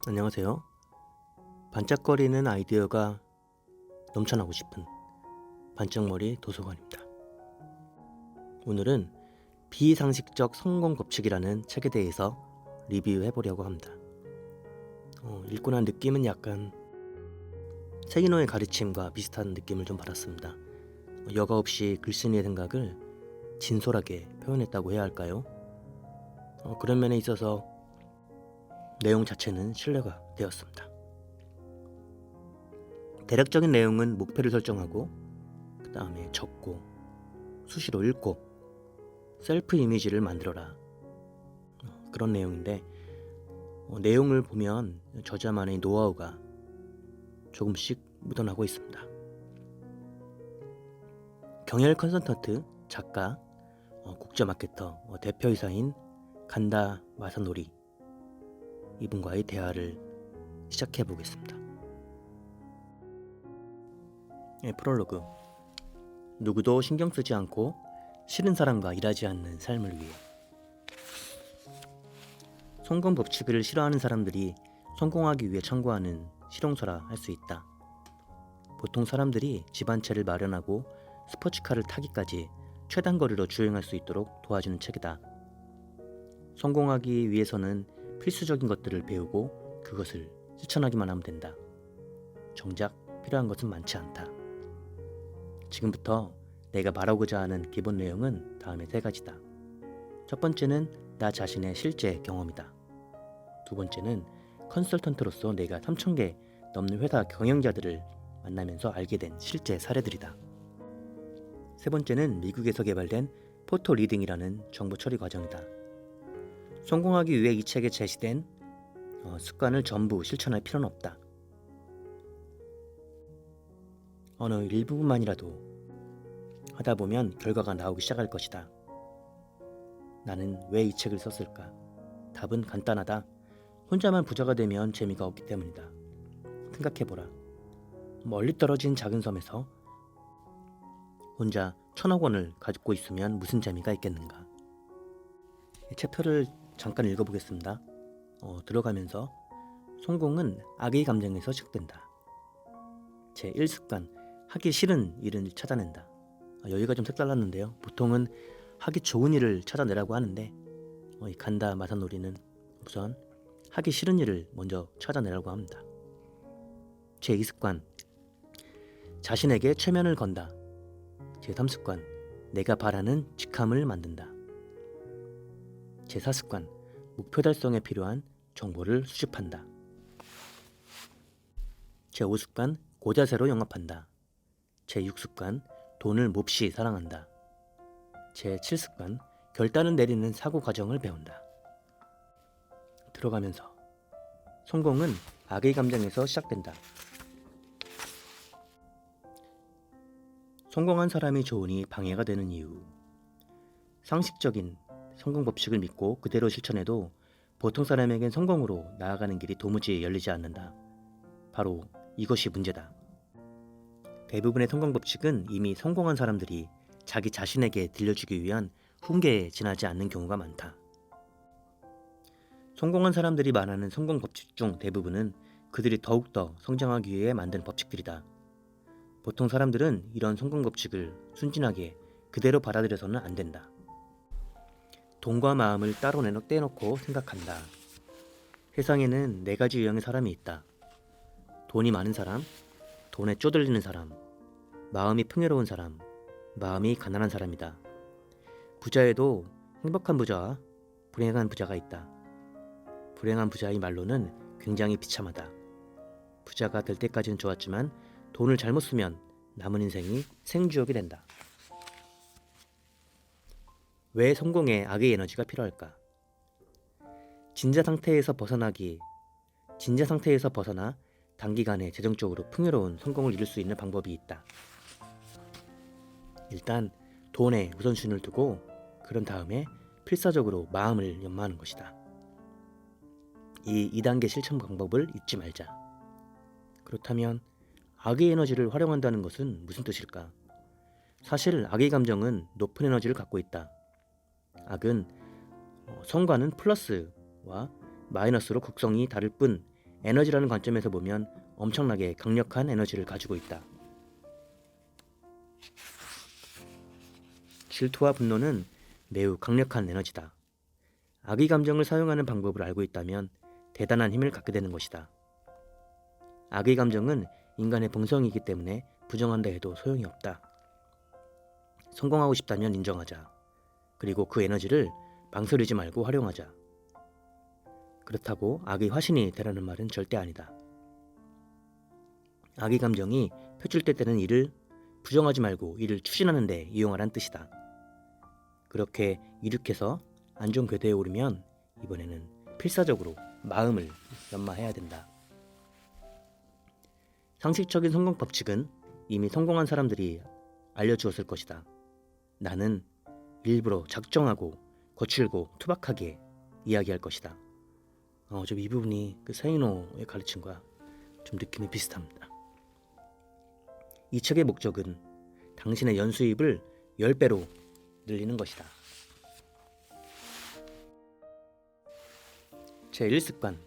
안녕하세요. 반짝거리는 아이디어가 넘쳐나고 싶은 반짝머리 도서관입니다. 오늘은 비상식적 성공 법칙이라는 책에 대해서 리뷰해 보려고 합니다. 읽고 난 느낌은 약간 세이노의 가르침과 비슷한 느낌을 좀 받았습니다. 여과 없이 글쓴이의 생각을 진솔하게 표현했다고 해야 할까요? 그런 면에 있어서 내용 자체는 신뢰가 되었습니다. 대략적인 내용은 목표를 설정하고 그 다음에 적고 수시로 읽고 셀프 이미지를 만들어라, 그런 내용인데 내용을 보면 저자만의 노하우가 조금씩 묻어나고 있습니다. 경열 컨설턴트, 작가, 국제마케터, 대표이사인 간다 마사노리, 이분과의 대화를 시작해 보겠습니다. 프롤로그. 누구도 신경 쓰지 않고 싫은 사람과 일하지 않는 삶을 위해. 성공 법칙을 싫어하는 사람들이 성공하기 위해 참고하는 실용서라 할 수 있다. 보통 사람들이 집 한 채를 마련하고 스포츠카를 타기까지 최단거리로 주행할 수 있도록 도와주는 책이다. 성공하기 위해서는 필수적인 것들을 배우고 그것을 실천하기만 하면 된다. 정작 필요한 것은 많지 않다. 지금부터 내가 말하고자 하는 기본 내용은 다음의 3가지다. 첫 번째는 나 자신의 실제 경험이다. 두 번째는 컨설턴트로서 내가 3,000개 넘는 회사 경영자들을 만나면서 알게 된 실제 사례들이다. 세 번째는 미국에서 개발된 포토 리딩이라는 정보 처리 과정이다. 성공하기 위해 이 책에 제시된 습관을 전부 실천할 필요는 없다. 어느 일부분만이라도 하다 보면 결과가 나오기 시작할 것이다. 나는 왜 이 책을 썼을까? 답은 간단하다. 혼자만 부자가 되면 재미가 없기 때문이다. 생각해보라. 멀리 떨어진 작은 섬에서 혼자 1,000억 원을 가지고 있으면 무슨 재미가 있겠는가? 이 챕터를 잠깐 읽어보겠습니다. 들어가면서 성공은 악의 감정에서 시작된다. 제1습관, 하기 싫은 일을 찾아낸다. 여기가 좀 색달랐는데요. 보통은 하기 좋은 일을 찾아내라고 하는데 이 간다 마사노리는 우선 하기 싫은 일을 먼저 찾아내라고 합니다. 제2습관, 자신에게 최면을 건다. 제3습관, 내가 바라는 직함을 만든다. 제4습관, 목표 달성에 필요한 정보를 수집한다. 제5습관, 고자세로 영업한다. 제6습관, 돈을 몹시 사랑한다. 제7습관, 결단을 내리는 사고 과정을 배운다. 들어가면서 성공은 악의 감정에서 시작된다. 성공한 사람이 좋으니 방해가 되는 이유. 상식적인 성공 법칙을 믿고 그대로 실천해도 보통 사람에겐 성공으로 나아가는 길이 도무지 열리지 않는다. 바로 이것이 문제다. 대부분의 성공 법칙은 이미 성공한 사람들이 자기 자신에게 들려주기 위한 훈계에 지나지 않는 경우가 많다. 성공한 사람들이 말하는 성공 법칙 중 대부분은 그들이 더욱더 성장하기 위해 만든 법칙들이다. 보통 사람들은 이런 성공 법칙을 순진하게 그대로 받아들여서는 안 된다. 돈과 마음을 따로 떼놓고 생각한다. 세상에는 4가지 유형의 사람이 있다. 돈이 많은 사람, 돈에 쪼들리는 사람, 마음이 풍요로운 사람, 마음이 가난한 사람이다. 부자에도 행복한 부자와 불행한 부자가 있다. 불행한 부자의 말로는 굉장히 비참하다. 부자가 될 때까지는 좋았지만 돈을 잘못 쓰면 남은 인생이 생지옥이 된다. 왜 성공에 악의 에너지가 필요할까? 진자 상태에서 벗어나 단기간에 재정적으로 풍요로운 성공을 이룰 수 있는 방법이 있다. 일단 돈에 우선순위를 두고 그런 다음에 필사적으로 마음을 연마하는 것이다. 이 2단계 실천 방법을 잊지 말자. 그렇다면 악의 에너지를 활용한다는 것은 무슨 뜻일까? 사실 악의 감정은 높은 에너지를 갖고 있다. 악은 성과는 플러스와 마이너스로 극성이 다를 뿐 에너지라는 관점에서 보면 엄청나게 강력한 에너지를 가지고 있다. 질투와 분노는 매우 강력한 에너지다. 악의 감정을 사용하는 방법을 알고 있다면 대단한 힘을 갖게 되는 것이다. 악의 감정은 인간의 본성이기 때문에 부정한다 해도 소용이 없다. 성공하고 싶다면 인정하자. 그리고 그 에너지를 망설이지 말고 활용하자. 그렇다고 악의 화신이 되라는 말은 절대 아니다. 악의 감정이 표출될 때는 이를 부정하지 말고 이를 추진하는 데 이용하란 뜻이다. 그렇게 이륙해서 안전 궤도에 오르면 이번에는 필사적으로 마음을 연마해야 된다. 상식적인 성공 법칙은 이미 성공한 사람들이 알려주었을 것이다. 나는 일부러 작정하고 거칠고 투박하게 이야기할 것이다. 좀 이 부분이 그 세이노의 가르침과 좀 느낌이 비슷합니다. 이 책의 목적은 당신의 연수입을 10배로 늘리는 것이다. 제1습관,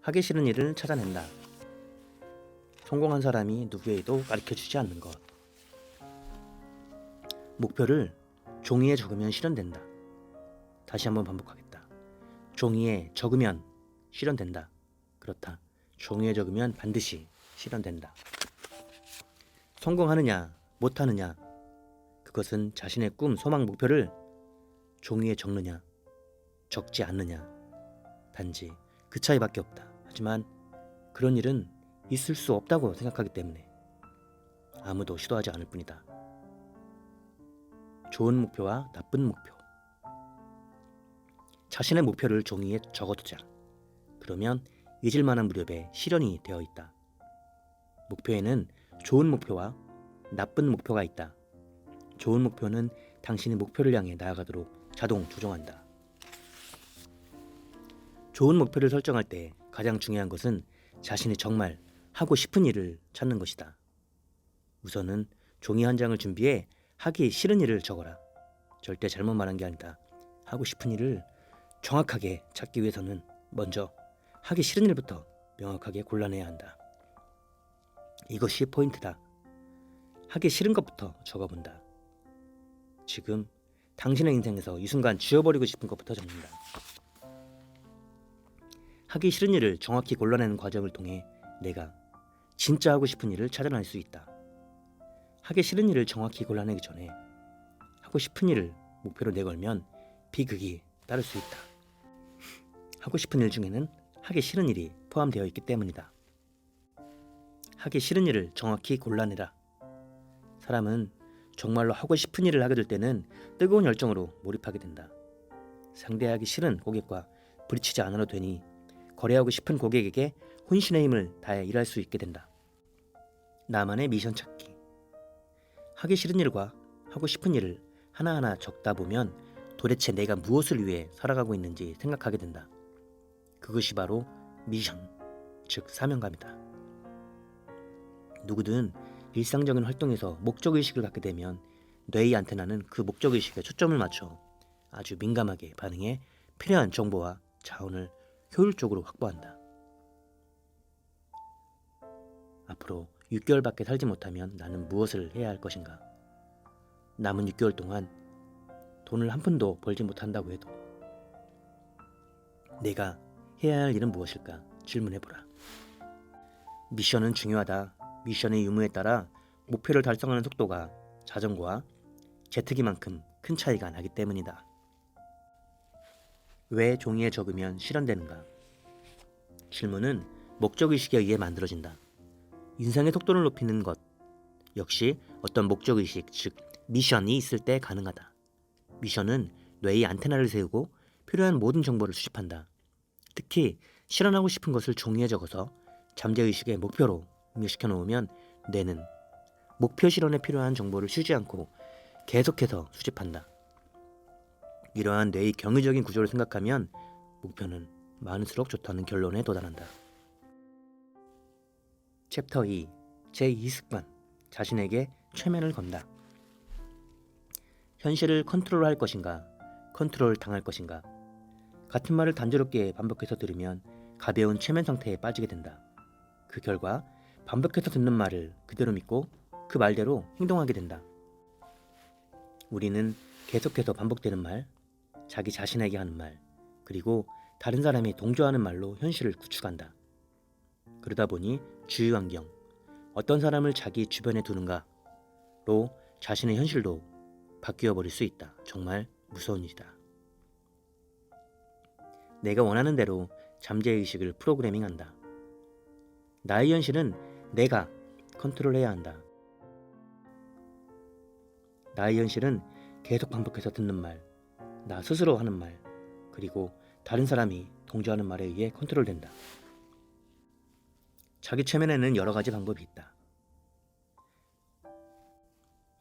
하기 싫은 일을 찾아낸다. 성공한 사람이 누구에도 가르쳐주지 않는 것. 목표를 종이에 적으면 실현된다. 다시 한번 반복하겠다. 종이에 적으면 실현된다. 그렇다. 종이에 적으면 반드시 실현된다. 성공하느냐, 못하느냐, 그것은 자신의 꿈, 소망, 목표를 종이에 적느냐, 적지 않느냐, 단지 그 차이밖에 없다. 하지만 그런 일은 있을 수 없다고 생각하기 때문에 아무도 시도하지 않을 뿐이다. 좋은 목표와 나쁜 목표. 자신의 목표를 종이에 적어두자. 그러면 잊을만한 무렵에 실현이 되어 있다. 목표에는 좋은 목표와 나쁜 목표가 있다. 좋은 목표는 당신의 목표를 향해 나아가도록 자동 조정한다. 좋은 목표를 설정할 때 가장 중요한 것은 자신이 정말 하고 싶은 일을 찾는 것이다. 우선은 종이 한 장을 준비해 하기 싫은 일을 적어라. 절대 잘못 말한 게 아니다. 하고 싶은 일을 정확하게 찾기 위해서는 먼저 하기 싫은 일부터 명확하게 골라내야 한다. 이것이 포인트다. 하기 싫은 것부터 적어본다. 지금 당신의 인생에서 이 순간 지워버리고 싶은 것부터 적는다. 하기 싫은 일을 정확히 골라내는 과정을 통해 내가 진짜 하고 싶은 일을 찾아낼 수 있다. 하기 싫은 일을 정확히 골라내기 전에 하고 싶은 일을 목표로 내걸면 비극이 따를 수 있다. 하고 싶은 일 중에는 하기 싫은 일이 포함되어 있기 때문이다. 하기 싫은 일을 정확히 골라내라. 사람은 정말로 하고 싶은 일을 하게 될 때는 뜨거운 열정으로 몰입하게 된다. 상대하기 싫은 고객과 부딪히지 않아도 되니 거래하고 싶은 고객에게 혼신의 힘을 다해 일할 수 있게 된다. 나만의 미션 찾기. 하기 싫은 일과 하고 싶은 일을 하나하나 적다 보면 도대체 내가 무엇을 위해 살아가고 있는지 생각하게 된다. 그것이 바로 미션, 즉 사명감이다. 누구든 일상적인 활동에서 목적의식을 갖게 되면 뇌의 안테나는 그 목적의식에 초점을 맞춰 아주 민감하게 반응해 필요한 정보와 자원을 효율적으로 확보한다. 앞으로 6개월밖에 살지 못하면 나는 무엇을 해야 할 것인가? 남은 6개월 동안 돈을 한 푼도 벌지 못한다고 해도 내가 해야 할 일은 무엇일까? 질문해보라. 미션은 중요하다. 미션의 유무에 따라 목표를 달성하는 속도가 자전거와 제트기만큼 큰 차이가 나기 때문이다. 왜 종이에 적으면 실현되는가? 질문은 목적의식에 의해 만들어진다. 인생의 속도를 높이는 것 역시 어떤 목적의식, 즉 미션이 있을 때 가능하다. 미션은 뇌의 안테나를 세우고 필요한 모든 정보를 수집한다. 특히 실현하고 싶은 것을 종이에 적어서 잠재의식의 목표로 입력시켜 놓으면 뇌는 목표 실현에 필요한 정보를 쉬지 않고 계속해서 수집한다. 이러한 뇌의 경이적인 구조를 생각하면 목표는 많을수록 좋다는 결론에 도달한다. 챕터 2 제2습관 자신에게 최면을 건다. 현실을 컨트롤할 것인가 컨트롤 당할 것인가 같은 말을 단조롭게 반복해서 들으면 가벼운 최면 상태에 빠지게 된다. 그 결과 반복해서 듣는 말을 그대로 믿고 그 말대로 행동하게 된다. 우리는 계속해서 반복되는 말, 자기 자신에게 하는 말, 그리고 다른 사람이 동조하는 말로 현실을 구축한다. 그러다 보니 주위 환경, 어떤 사람을 자기 주변에 두는가로 자신의 현실도 바뀌어 버릴 수 있다. 정말 무서운 일이다. 내가 원하는 대로 잠재의식을 프로그래밍한다. 나의 현실은 내가 컨트롤해야 한다. 나의 현실은 계속 반복해서 듣는 말, 나 스스로 하는 말, 그리고 다른 사람이 동조하는 말에 의해 컨트롤된다. 자기 최면에는 여러 가지 방법이 있다.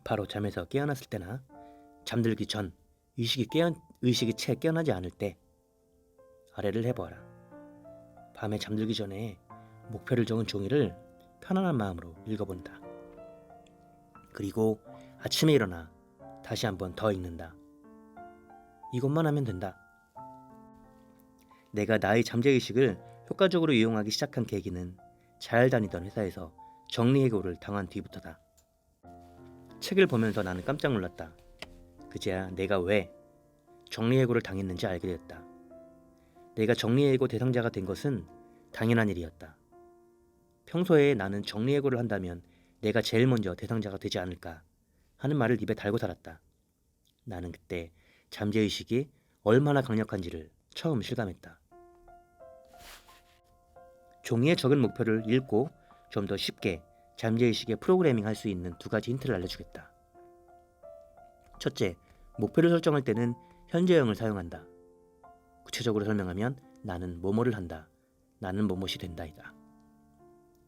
바로 잠에서 깨어났을 때나 잠들기 전 의식이 채 깨어나지 않을 때 아래를 해보아라. 밤에 잠들기 전에 목표를 적은 종이를 편안한 마음으로 읽어본다. 그리고 아침에 일어나 다시 한번 더 읽는다. 이것만 하면 된다. 내가 나의 잠재의식을 효과적으로 이용하기 시작한 계기는 잘 다니던 회사에서 정리해고를 당한 뒤부터다. 책을 보면서 나는 깜짝 놀랐다. 그제야 내가 왜 정리해고를 당했는지 알게 되었다. 내가 정리해고 대상자가 된 것은 당연한 일이었다. 평소에 나는 정리해고를 한다면 내가 제일 먼저 대상자가 되지 않을까 하는 말을 입에 달고 살았다. 나는 그때 잠재의식이 얼마나 강력한지를 처음 실감했다. 종이에 적은 목표를 읽고 좀 더 쉽게 잠재의식에 프로그래밍 할 수 있는 두 가지 힌트를 알려주겠다. 첫째, 목표를 설정할 때는 현재형을 사용한다. 구체적으로 설명하면 나는 뭐뭐를 한다. 나는 뭐뭇이 된다이다.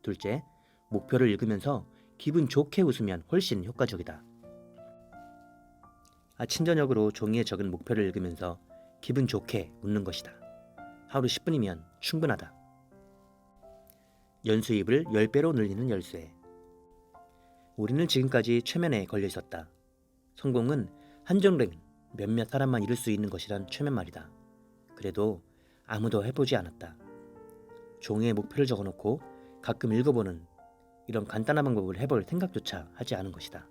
둘째, 목표를 읽으면서 기분 좋게 웃으면 훨씬 효과적이다. 아침 저녁으로 종이에 적은 목표를 읽으면서 기분 좋게 웃는 것이다. 하루 10분이면 충분하다. 연수입을 10배로 늘리는 열쇠. 우리는 지금까지 최면에 걸려 있었다. 성공은 한정된 몇몇 사람만 이룰 수 있는 것이란 최면말이다. 그래도 아무도 해보지 않았다. 종이에 목표를 적어놓고 가끔 읽어보는 이런 간단한 방법을 해볼 생각조차 하지 않은 것이다.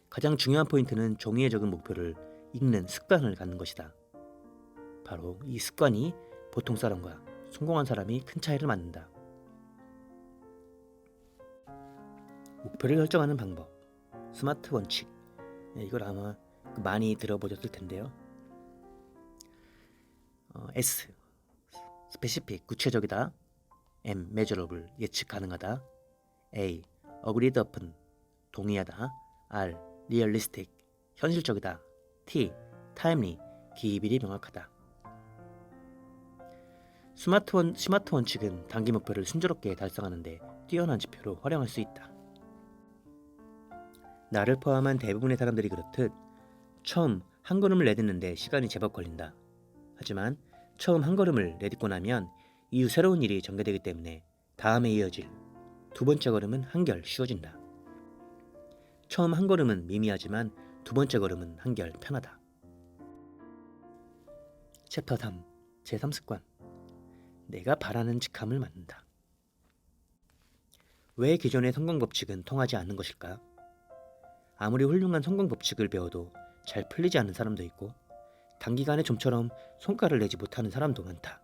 가장 중요한 포인트는 종이에 적은 목표를 읽는 습관을 갖는 것이다. 바로 이 습관이 보통 사람과 성공한 사람이 큰 차이를 만든다. 목표를 설정하는 방법, 스마트 원칙. 이걸 아마 많이 들어보셨을 텐데요. S, specific, 구체적이다. M, measurable, 예측 가능하다. A, agreed upon, 동의하다. R, realistic, 현실적이다. T, timely, 기일이 명확하다. 스마트 원칙은 단기 목표를 순조롭게 달성하는 데 뛰어난 지표로 활용할 수 있다. 나를 포함한 대부분의 사람들이 그렇듯 처음 한 걸음을 내딛는데 시간이 제법 걸린다. 하지만 처음 한 걸음을 내딛고 나면 이후 새로운 일이 전개되기 때문에 다음에 이어질 두 번째 걸음은 한결 쉬워진다. 처음 한 걸음은 미미하지만 두 번째 걸음은 한결 편하다. 챕터 3, 제3습관. 내가 바라는 직함을 만든다. 왜 기존의 성공 법칙은 통하지 않는 것일까? 아무리 훌륭한 성공 법칙을 배워도 잘 풀리지 않는 사람도 있고 단기간에 좀처럼 성과를 내지 못하는 사람도 많다.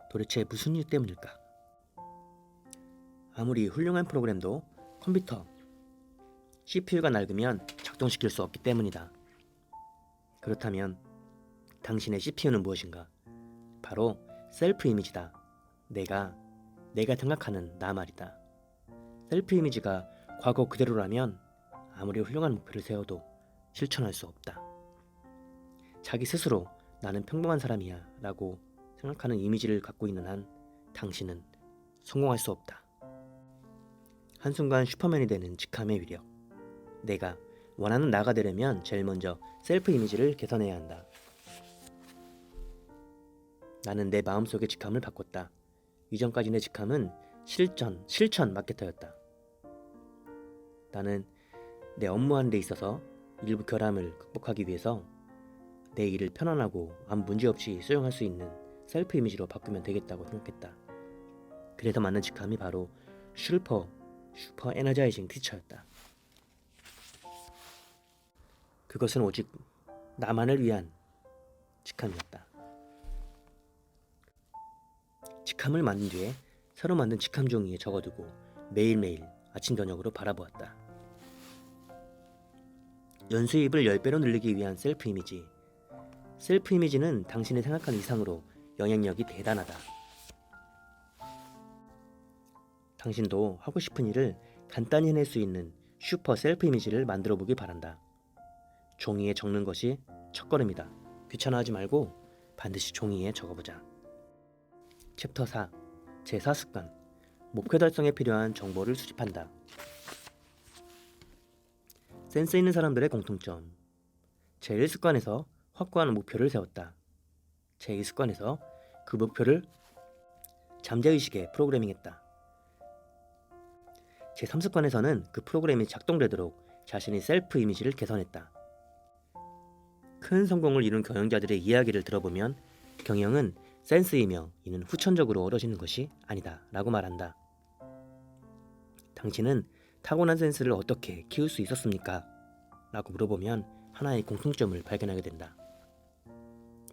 도대체 무슨 이유 때문일까? 아무리 훌륭한 프로그램도 컴퓨터, CPU가 낡으면 작동시킬 수 없기 때문이다. 그렇다면 당신의 CPU는 무엇인가? 바로 셀프 이미지다. 내가 생각하는 나 말이다. 셀프 이미지가 과거 그대로라면 아무리 훌륭한 목표를 세워도 실천할 수 없다. 자기 스스로 나는 평범한 사람이야 라고 생각하는 이미지를 갖고 있는 한 당신은 성공할 수 없다. 한순간 슈퍼맨이 되는 직함의 위력. 내가 원하는 나가 되려면 제일 먼저 셀프 이미지를 개선해야 한다. 나는 내 마음속의 직함을 바꿨다. 이전까지 내 직함은 실천 마케터였다. 나는 내 업무하는 데 있어서 일부 결함을 극복하기 위해서 내 일을 편안하고 아무 문제 없이 수행할 수 있는 셀프 이미지로 바꾸면 되겠다고 생각했다. 그래서 만든 직함이 바로 슈퍼 에너자이징 티처였다. 그것은 오직 나만을 위한 직함이었다. 직함을 만든 뒤에 새로 만든 직함 종이에 적어두고 매일매일 아침 저녁으로 바라보았다. 연수입을 10배로 늘리기 위한 셀프 이미지. 셀프 이미지는 당신이 생각한 이상으로 영향력이 대단하다. 당신도 하고 싶은 일을 간단히 해낼 수 있는 슈퍼 셀프 이미지를 만들어 보길 바란다. 종이에 적는 것이 첫걸음이다. 귀찮아하지 말고 반드시 종이에 적어보자. 챕터 4. 제4습관. 목표 달성에 필요한 정보를 수집한다. 센스 있는 사람들의 공통점. 제1습관에서 확고한 목표를 세웠다. 제2습관에서 그 목표를 잠재의식에 프로그래밍했다. 제3습관에서는 그 프로그램이 작동되도록 자신의 셀프 이미지를 개선했다. 큰 성공을 이룬 경영자들의 이야기를 들어보면 경영은 센스이며 이는 후천적으로 얻어지는 것이 아니다 라고 말한다. 당신은 타고난 센스를 어떻게 키울 수 있었습니까? 라고 물어보면 하나의 공통점을 발견하게 된다.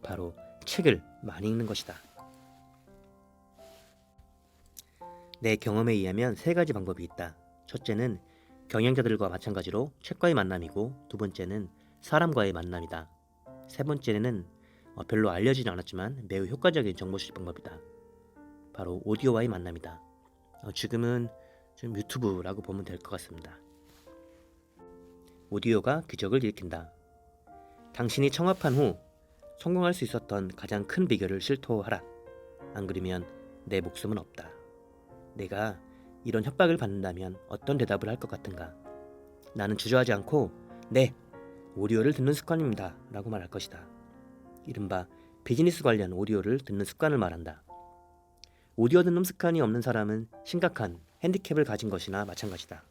바로 책을 많이 읽는 것이다. 내 경험에 의하면 3가지 방법이 있다. 첫째는 경영자들과 마찬가지로 책과의 만남이고, 두 번째는 사람과의 만남이다. 세 번째는 별로 알려지지 않았지만 매우 효과적인 정보 수집 방법이다. 바로 오디오와의 만남이다. 지금은 좀 유튜브라고 보면 될 것 같습니다. 오디오가 기적을 일으킨다. 당신이 청합한 후 성공할 수 있었던 가장 큰 비결을 실토하라. 안 그러면 내 목숨은 없다. 내가 이런 협박을 받는다면 어떤 대답을 할 것 같은가? 나는 주저하지 않고 네, 오디오를 듣는 습관입니다 라고 말할 것이다. 이른바 비즈니스 관련 오디오를 듣는 습관을 말한다. 오디오 듣는 습관이 없는 사람은 심각한 핸디캡을 가진 것이나 마찬가지다.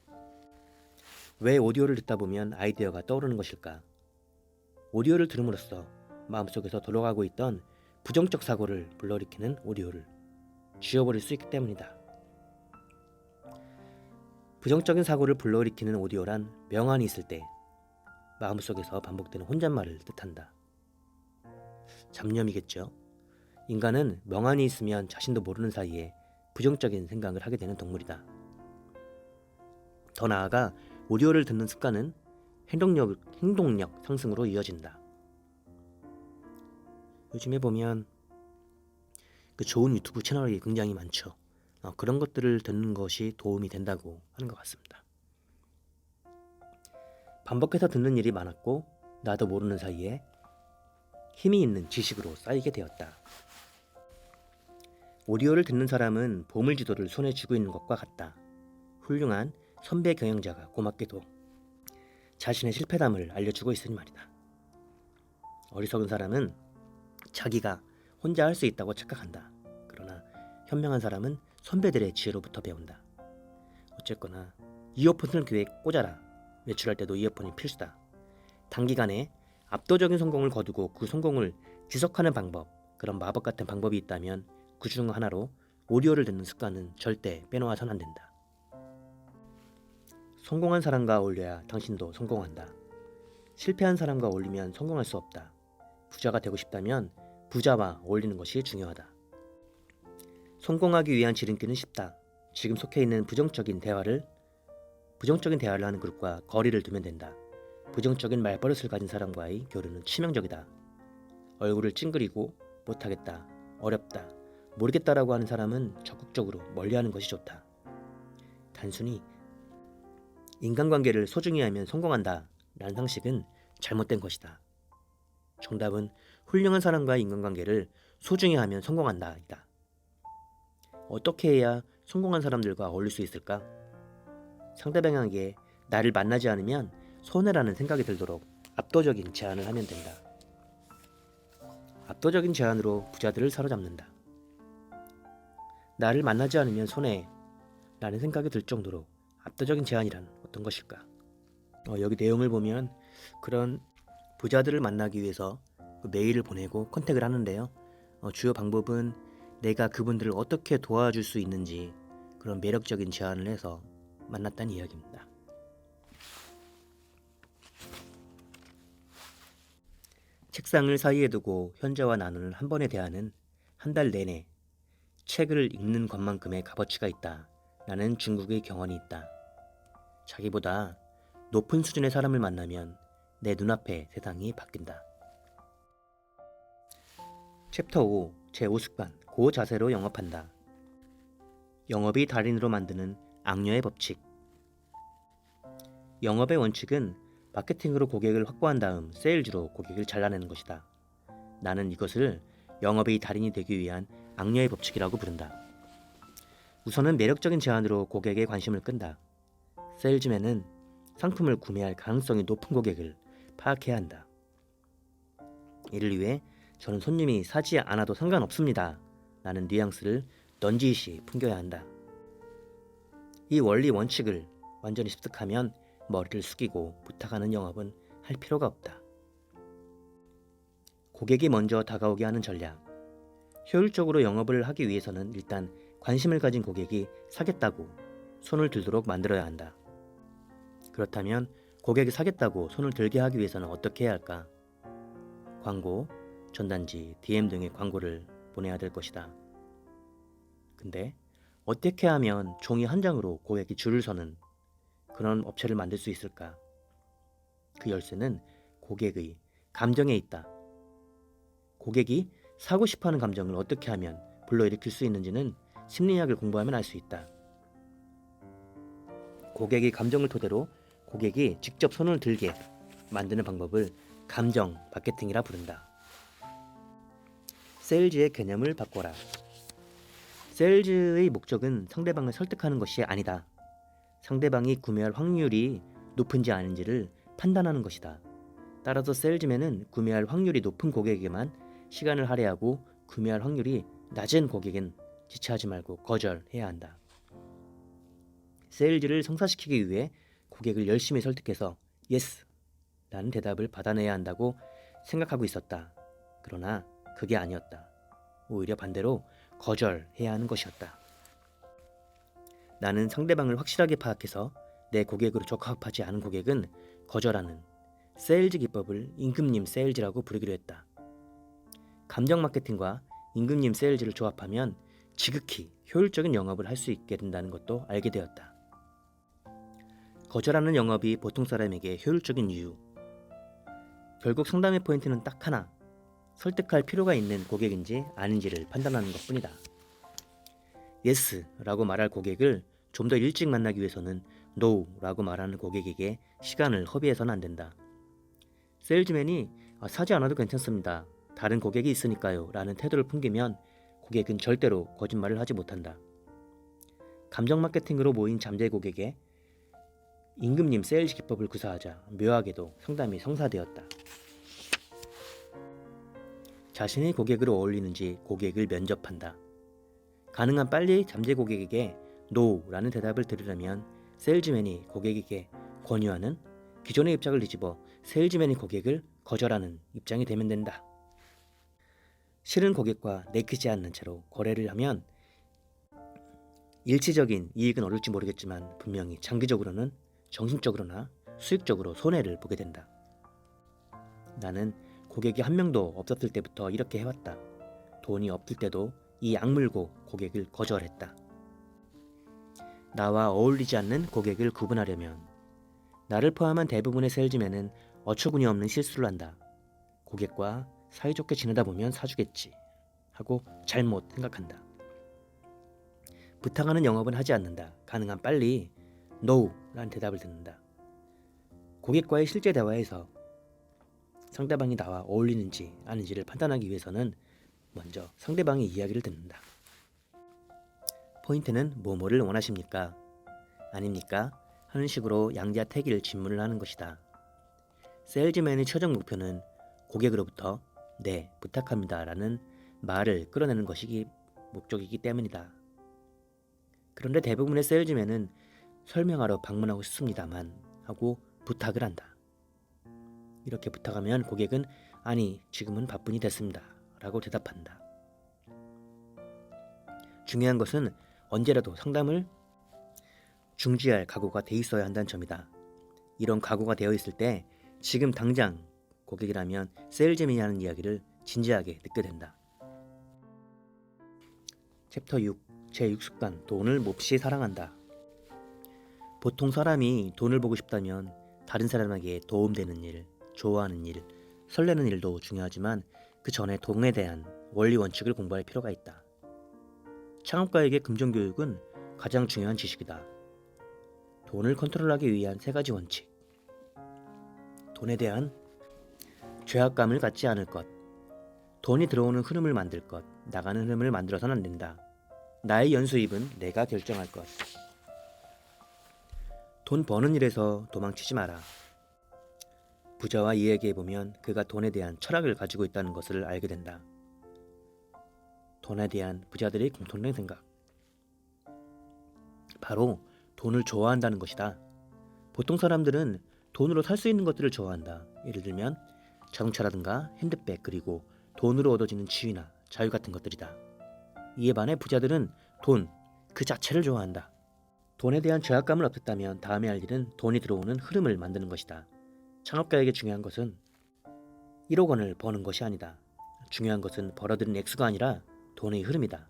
왜 오디오를 듣다 보면 아이디어가 떠오르는 것일까? 오디오를 들음으로써 마음속에서 돌아가고 있던 부정적 사고를 불러일으키는 오디오를 지워버릴 수 있기 때문이다. 부정적인 사고를 불러일으키는 오디오란 명안이 있을 때 마음속에서 반복되는 혼잣말을 뜻한다. 잡념이겠죠. 인간은 명안이 있으면 자신도 모르는 사이에 부정적인 생각을 하게 되는 동물이다. 더 나아가 오디오를 듣는 습관은 행동력 상승으로 이어진다. 요즘에 보면 좋은 유튜브 채널이 굉장히 많죠. 그런 것들을 듣는 것이 도움이 된다고 하는 것 같습니다. 반복해서 듣는 일이 많았고 나도 모르는 사이에 힘이 있는 지식으로 쌓이게 되었다. 오디오를 듣는 사람은 보물지도를 손에 쥐고 있는 것과 같다. 훌륭한 선배 경영자가 고맙게도 자신의 실패담을 알려주고 있으니 말이다. 어리석은 사람은 자기가 혼자 할 수 있다고 착각한다. 그러나 현명한 사람은 선배들의 지혜로부터 배운다. 어쨌거나 이어폰을 귀에 꽂아라. 외출할 때도 이어폰이 필수다. 단기간에 압도적인 성공을 거두고 그 성공을 지속하는 방법, 그런 마법 같은 방법이 있다면 그 중 하나로 오디오를 듣는 습관은 절대 빼놓아서는 안 된다. 성공한 사람과 어울려야 당신도 성공한다. 실패한 사람과 어울리면 성공할 수 없다. 부자가 되고 싶다면 부자와 어울리는 것이 중요하다. 성공하기 위한 지름길은 쉽다. 지금 속해 있는 부정적인 대화를 하는 그룹과 거리를 두면 된다. 부정적인 말버릇을 가진 사람과의 교류는 치명적이다. 얼굴을 찡그리고 못하겠다, 어렵다, 모르겠다라고 하는 사람은 적극적으로 멀리하는 것이 좋다. 단순히 인간관계를 소중히 하면 성공한다 라는 상식은 잘못된 것이다. 정답은 훌륭한 사람과의 인간관계를 소중히 하면 성공한다 이다. 어떻게 해야 성공한 사람들과 어울릴 수 있을까? 상대방에게 나를 만나지 않으면 손해라는 생각이 들도록 압도적인 제안을 하면 된다. 압도적인 제안으로 부자들을 사로잡는다. 나를 만나지 않으면 손해 라는 생각이 들 정도로 압도적인 제안이란 어떤 것일까? 여기 내용을 보면 그런 부자들을 만나기 위해서 메일을 보내고 컨택을 하는데요. 주요 방법은 내가 그분들을 어떻게 도와줄 수 있는지 그런 매력적인 제안을 해서 만났다는 이야기입니다. 책상을 사이에 두고 현자와 나누는 한 번의 대화는 한 달 내내 책을 읽는 것만큼의 값어치가 있다. 라는 중국의 경언이 있다. 자기보다 높은 수준의 사람을 만나면 내 눈앞의 세상이 바뀐다. 챕터 5 제5습관 고자세로 영업한다. 영업이 달인으로 만드는 악녀의 법칙. 영업의 원칙은 마케팅으로 고객을 확보한 다음 세일즈로 고객을 잘라내는 것이다. 나는 이것을 영업의 달인이 되기 위한 악녀의 법칙이라고 부른다. 우선은 매력적인 제안으로 고객의 관심을 끈다. 세일즈맨은 상품을 구매할 가능성이 높은 고객을 파악해야 한다. 이를 위해 저는 손님이 사지 않아도 상관없습니다. 라는 뉘앙스를 넌지시 풍겨야 한다. 이 원리 원칙을 완전히 습득하면 머리를 숙이고 부탁하는 영업은 할 필요가 없다. 고객이 먼저 다가오게 하는 전략. 효율적으로 영업을 하기 위해서는 일단 관심을 가진 고객이 사겠다고 손을 들도록 만들어야 한다. 그렇다면 고객이 사겠다고 손을 들게 하기 위해서는 어떻게 해야 할까? 광고, 전단지, DM 등의 광고를 보내야 될 것이다. 근데 어떻게 하면 종이 한 장으로 고객이 줄을 서는 그런 업체를 만들 수 있을까? 그 열쇠는 고객의 감정에 있다. 고객이 사고 싶어하는 감정을 어떻게 하면 불러일으킬 수 있는지는 심리학을 공부하면 알 수 있다. 고객의 감정을 토대로 고객이 직접 손을 들게 만드는 방법을 감정 마케팅이라 부른다. 세일즈의 개념을 바꿔라. 세일즈의 목적은 상대방을 설득하는 것이 아니다. 상대방이 구매할 확률이 높은지 아닌지를 판단하는 것이다. 따라서 세일즈맨은 구매할 확률이 높은 고객에게만 시간을 할애하고 구매할 확률이 낮은 고객은 지체하지 말고 거절해야 한다. 세일즈를 성사시키기 위해 고객을 열심히 설득해서 예스! 라는 대답을 받아내야 한다고 생각하고 있었다. 그러나 그게 아니었다. 오히려 반대로 거절해야 하는 것이었다. 나는 상대방을 확실하게 파악해서 내 고객으로 적합하지 않은 고객은 거절하는 세일즈 기법을 임금님 세일즈라고 부르기로 했다. 감정 마케팅과 임금님 세일즈를 조합하면 지극히 효율적인 영업을 할 수 있게 된다는 것도 알게 되었다. 거절하는 영업이 보통 사람에게 효율적인 이유. 결국 상담의 포인트는 딱 하나. 설득할 필요가 있는 고객인지 아닌지를 판단하는 것뿐이다. 예스라고 말할 고객을 좀 더 일찍 만나기 위해서는 노라고 말하는 고객에게 시간을 허비해서는 안 된다. 세일즈맨이 사지 않아도 괜찮습니다. 다른 고객이 있으니까요 라는 태도를 풍기면 고객은 절대로 거짓말을 하지 못한다. 감정 마케팅으로 모인 잠재 고객에 임금님 세일즈 기법을 구사하자 묘하게도 상담이 성사되었다. 자신의 고객으로 어울리는지 고객을 면접한다. 가능한 빨리 잠재 고객에게 NO라는 대답을 들으려면 세일즈맨이 고객에게 권유하는 기존의 입장을 뒤집어 세일즈맨이 고객을 거절하는 입장이 되면 된다. 싫은 고객과 내키지 않는 채로 거래를 하면 일시적인 이익은 얻을지 모르겠지만 분명히 장기적으로는 정신적으로나 수익적으로 손해를 보게 된다. 나는 고객이 한 명도 없었을 때부터 이렇게 해왔다. 돈이 없을 때도 이 악물고 고객을 거절했다. 나와 어울리지 않는 고객을 구분하려면 나를 포함한 대부분의 세일즈맨은 어처구니 없는 실수를 한다. 고객과 사이좋게 지내다 보면 사주겠지 하고 잘못 생각한다. 부탁하는 영업은 하지 않는다. 가능한 빨리 No 라는 대답을 듣는다. 고객과의 실제 대화에서 상대방이 나와 어울리는지 아닌지를 판단하기 위해서는 먼저 상대방의 이야기를 듣는다. 포인트는 뭐뭐를 원하십니까? 아닙니까? 하는 식으로 양자택일 질문을 하는 것이다. 세일즈맨의 최종 목표는 고객으로부터 네, 부탁합니다 라는 말을 끌어내는 것이 목적이기 때문이다. 그런데 대부분의 세일즈맨은 설명하러 방문하고 싶습니다만 하고 부탁을 한다. 이렇게 부탁하면 고객은 아니 지금은 바쁘니 됐습니다 라고 대답한다. 중요한 것은 언제라도 상담을 중지할 각오가 돼 있어야 한다는 점이다. 이런 각오가 되어 있을 때 지금 당장 고객이라면 세일즈맨이 하는 이야기를 진지하게 듣게 된다. 챕터 6 제6습관 돈을 몹시 사랑한다. 보통 사람이 돈을 보고 싶다면 다른 사람에게 도움되는 일, 좋아하는 일, 설레는 일도 중요하지만 그 전에 돈에 대한 원리 원칙을 공부할 필요가 있다. 창업가에게 금전교육은 가장 중요한 지식이다. 돈을 컨트롤하기 위한 3가지 원칙. 돈에 대한 죄악감을 갖지 않을 것. 돈이 들어오는 흐름을 만들 것. 나가는 흐름을 만들어서는 안 된다. 나의 연수입은 내가 결정할 것. 돈 버는 일에서 도망치지 마라. 부자와 이야기해보면 그가 돈에 대한 철학을 가지고 있다는 것을 알게 된다. 돈에 대한 부자들의 공통된 생각. 바로 돈을 좋아한다는 것이다. 보통 사람들은 돈으로 살 수 있는 것들을 좋아한다. 예를 들면 자동차라든가 핸드백, 그리고 돈으로 얻어지는 지위나 자유 같은 것들이다. 이에 반해 부자들은 돈 그 자체를 좋아한다. 돈에 대한 죄악감을 없앴다면 다음에 할 일은 돈이 들어오는 흐름을 만드는 것이다. 창업가에게 중요한 것은 1억 원을 버는 것이 아니다. 중요한 것은 벌어들인 액수가 아니라 돈의 흐름이다.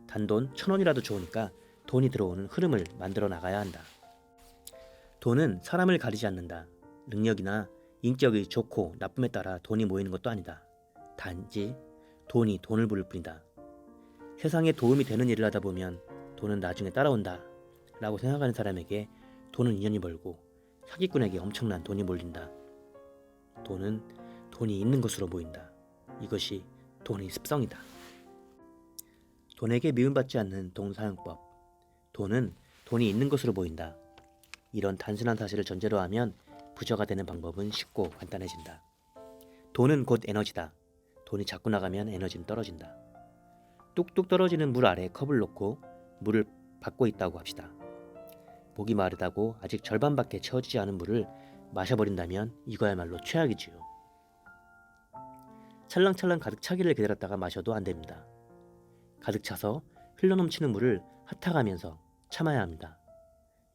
단돈 1,000원이라도 좋으니까 돈이 들어오는 흐름을 만들어 나가야 한다. 돈은 사람을 가리지 않는다. 능력이나 인격이 좋고 나쁨에 따라 돈이 모이는 것도 아니다. 단지 돈이 돈을 부를 뿐이다. 세상에 도움이 되는 일을 하다 보면 돈은 나중에 따라온다 라고 생각하는 사람에게 돈은 인연이 벌고 사기꾼에게 엄청난 돈이 몰린다. 돈은 돈이 있는 것으로 보인다. 이것이 돈의 습성이다. 돈에게 미움받지 않는 돈 사용법. 돈은 돈이 있는 것으로 보인다. 이런 단순한 사실을 전제로 하면 부자가 되는 방법은 쉽고 간단해진다. 돈은 곧 에너지다. 돈이 자꾸 나가면 에너지는 떨어진다. 뚝뚝 떨어지는 물 아래 컵을 놓고 물을 받고 있다고 합시다. 목이 마르다고 아직 절반밖에 채워지지 않은 물을 마셔버린다면 이거야말로 최악이지요. 찰랑찰랑 가득 차기를 기다렸다가 마셔도 안됩니다. 가득 차서 흘러넘치는 물을 핫하가면서 참아야 합니다.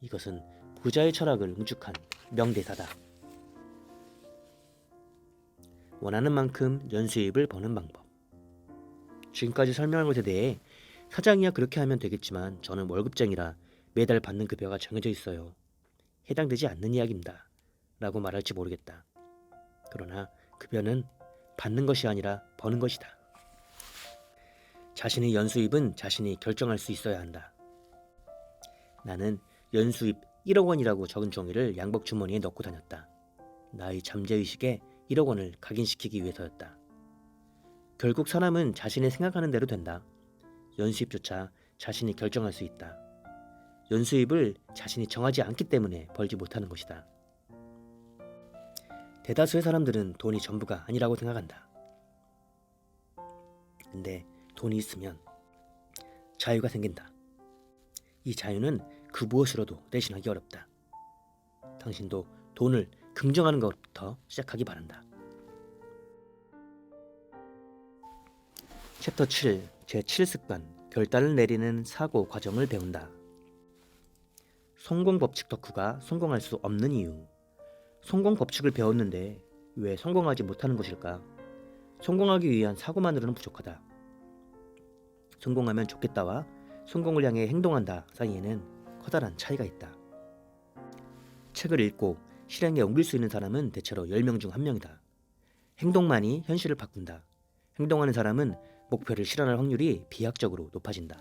이것은 부자의 철학을 응축한 명대사다. 원하는 만큼 연수입을 버는 방법. 지금까지 설명한 것에 대해 사장이야 그렇게 하면 되겠지만 저는 월급쟁이라 매달 받는 급여가 정해져 있어요. 해당되지 않는 이야기입니다. 라고 말할지 모르겠다. 그러나 급여는 받는 것이 아니라 버는 것이다. 자신의 연수입은 자신이 결정할 수 있어야 한다. 나는 연수입 1억 원이라고 적은 종이를 양복 주머니에 넣고 다녔다. 나의 잠재의식에 1억 원을 각인시키기 위해서였다. 결국 사람은 자신이 생각하는 대로 된다. 연수입조차 자신이 결정할 수 있다. 연수입을 자신이 정하지 않기 때문에 벌지 못하는 것이다. 대다수의 사람들은 돈이 전부가 아니라고 생각한다. 근데 돈이 있으면 자유가 생긴다. 이 자유는 그 무엇으로도 대신하기 어렵다. 당신도 돈을 긍정하는 것부터 시작하기 바란다. 챕터 7 제7습관 결단을 내리는 사고 과정을 배운다. 성공 법칙 덕후가 성공할 수 없는 이유. 성공 법칙을 배웠는데 왜 성공하지 못하는 것일까? 성공하기 위한 사고만으로는 부족하다. 성공하면 좋겠다와 성공을 향해 행동한다 사이에는 커다란 차이가 있다. 책을 읽고 실행에 옮길 수 있는 사람은 대체로 10명 중 1명이다. 행동만이 현실을 바꾼다. 행동하는 사람은 목표를 실현할 확률이 비약적으로 높아진다.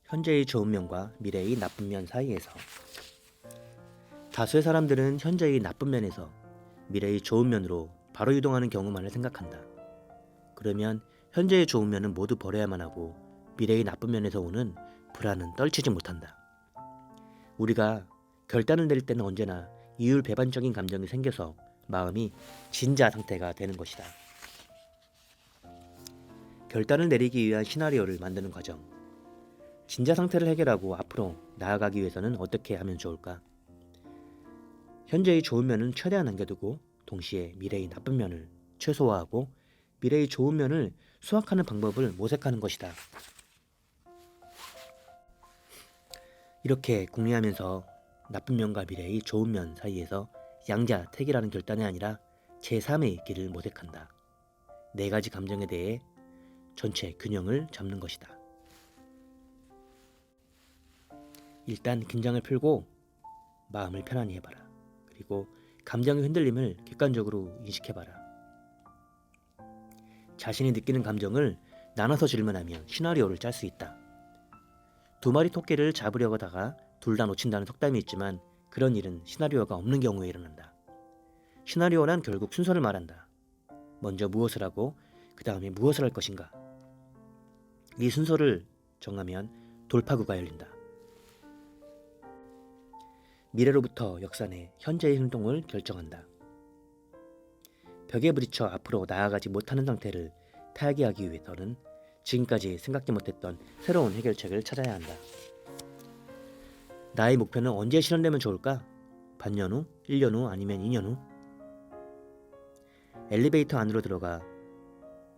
현재의 좋은 면과 미래의 나쁜 면 사이에서 다수의 사람들은 현재의 나쁜 면에서 미래의 좋은 면으로 바로 이동하는 경우만을 생각한다. 그러면 현재의 좋은 면은 모두 버려야만 하고 미래의 나쁜 면에서 오는 불안은 떨치지 못한다. 우리가 결단을 내릴 때는 언제나 이율배반적인 감정이 생겨서 마음이 진자 상태가 되는 것이다. 결단을 내리기 위한 시나리오를 만드는 과정. 진자 상태를 해결하고 앞으로 나아가기 위해서는 어떻게 하면 좋을까? 현재의 좋은 면은 최대한 남겨두고 동시에 미래의 나쁜 면을 최소화하고 미래의 좋은 면을 수확하는 방법을 모색하는 것이다. 이렇게 궁리하면서 나쁜 면과 미래의 좋은 면 사이에서 양자택일하는 결단이 아니라 제3의 길을 모색한다. 네 가지 감정에 대해 전체 균형을 잡는 것이다. 일단 긴장을 풀고 마음을 편안히 해봐라. 그리고 감정의 흔들림을 객관적으로 인식해봐라. 자신이 느끼는 감정을 나눠서 질문하면 시나리오를 짤 수 있다. 두 마리 토끼를 잡으려고 하다가 둘 다 놓친다는 속담이 있지만 그런 일은 시나리오가 없는 경우에 일어난다. 시나리오란 결국 순서를 말한다. 먼저 무엇을 하고 그 다음에 무엇을 할 것인가. 이 순서를 정하면 돌파구가 열린다. 미래로부터 역산해 현재의 행동을 결정한다. 벽에 부딪혀 앞으로 나아가지 못하는 상태를 타개하기 위해서는 지금까지 생각지 못했던 새로운 해결책을 찾아야 한다. 나의 목표는 언제 실현되면 좋을까? 반년 후? 1년 후? 아니면 2년 후? 엘리베이터 안으로 들어가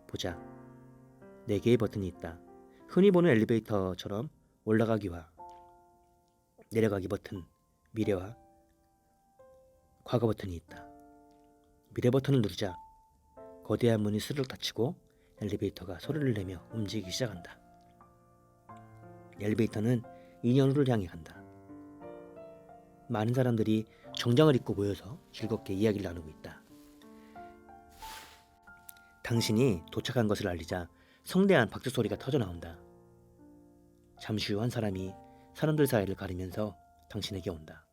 보자. 4개의 버튼이 있다. 흔히 보는 엘리베이터처럼 올라가기와 내려가기 버튼, 미래와 과거 버튼이 있다. 미래 버튼을 누르자 거대한 문이 스르륵 닫히고 엘리베이터가 소리를 내며 움직이기 시작한다. 엘리베이터는 2년 후를 향해 간다. 많은 사람들이 정장을 입고 모여서 즐겁게 이야기를 나누고 있다. 당신이 도착한 것을 알리자 성대한 박수 소리가 터져 나온다. 잠시 후 한 사람이 사람들 사이를 가리면서 당신에게 온다.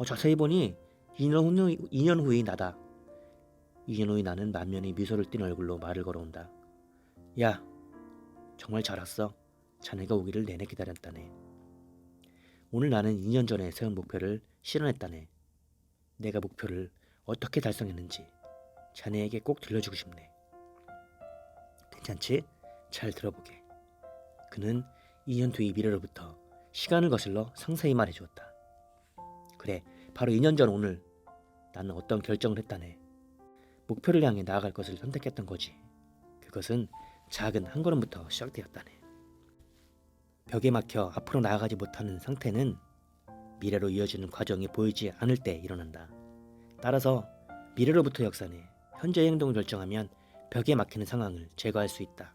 자세히 보니 2년 후의 나다. 2년 후의 나는 만면의 미소를 띤 얼굴로 말을 걸어온다. 야, 정말 잘 왔어. 자네가 오기를 내내 기다렸다네. 오늘 나는 2년 전에 세운 목표를 실현했다네. 내가 목표를 어떻게 달성했는지 자네에게 꼭 들려주고 싶네. 괜찮지? 잘 들어보게. 그는 2년 뒤의 미래로부터 시간을 거슬러 상세히 말해주었다. 그래, 바로 2년 전 오늘 나는 어떤 결정을 했다네. 목표를 향해 나아갈 것을 선택했던 거지. 그것은 작은 한 걸음부터 시작되었다네. 벽에 막혀 앞으로 나아가지 못하는 상태는 미래로 이어지는 과정이 보이지 않을 때 일어난다. 따라서 미래로부터 역산해 현재의 행동을 결정하면 벽에 막히는 상황을 제거할 수 있다.